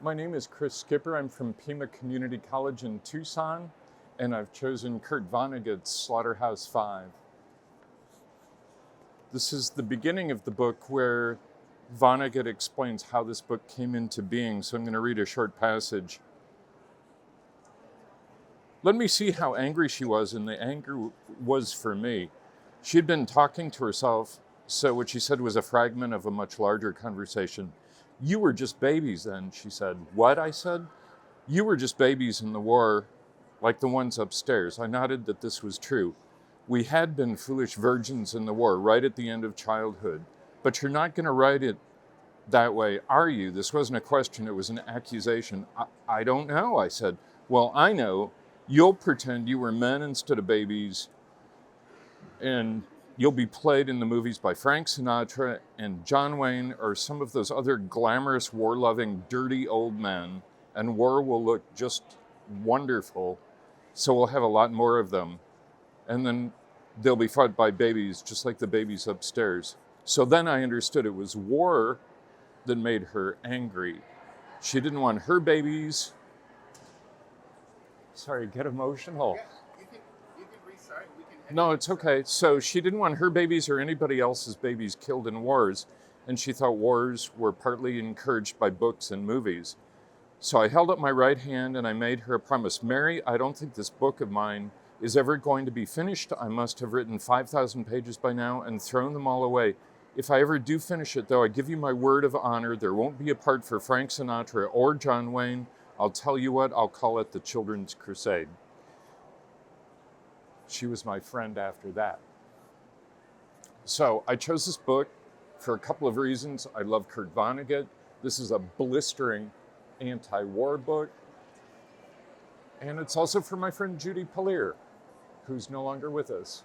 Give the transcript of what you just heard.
My name is Chris Skipper. I'm from Pima Community College in Tucson, and I've chosen Kurt Vonnegut's Slaughterhouse-Five. This is the beginning of the book where Vonnegut explains how this book came into being, so I'm going to read a short passage. Let me see how angry she was, and the anger was for me. She had been talking to herself, so what she said was a fragment of a much larger conversation. You were just babies then, she said. What? I said. You were just babies in the war, like the ones upstairs. I nodded that this was true. We had been foolish virgins in the war, right at the end of childhood. But you're not going to write it that way, are you? This wasn't a question, it was an accusation. I don't know, I said. Well, I know. You'll pretend you were men instead of babies, and you'll be played in the movies by Frank Sinatra and John Wayne or some of those other glamorous, war-loving, dirty old men, and war will look just wonderful, so we'll have a lot more of them. And then they'll be fought by babies, just like the babies upstairs. So then I understood it was war that made her angry. She didn't want her babies. Sorry, get emotional. Yeah, you can restart. We can. No, it's okay. So she didn't want her babies or anybody else's babies killed in wars, and she thought wars were partly encouraged by books and movies. So I held up my right hand and I made her a promise. Mary, I don't think this book of mine is ever going to be finished. I must have written 5,000 pages by now and thrown them all away. If I ever do finish it, though, I give you my word of honor, there won't be a part for Frank Sinatra or John Wayne. I'll tell you what, I'll call it the Children's Crusade. She was my friend after that. So I chose this book for a couple of reasons. I love Kurt Vonnegut. This is a blistering anti-war book. And it's also for my friend Judy Polier, who's no longer with us.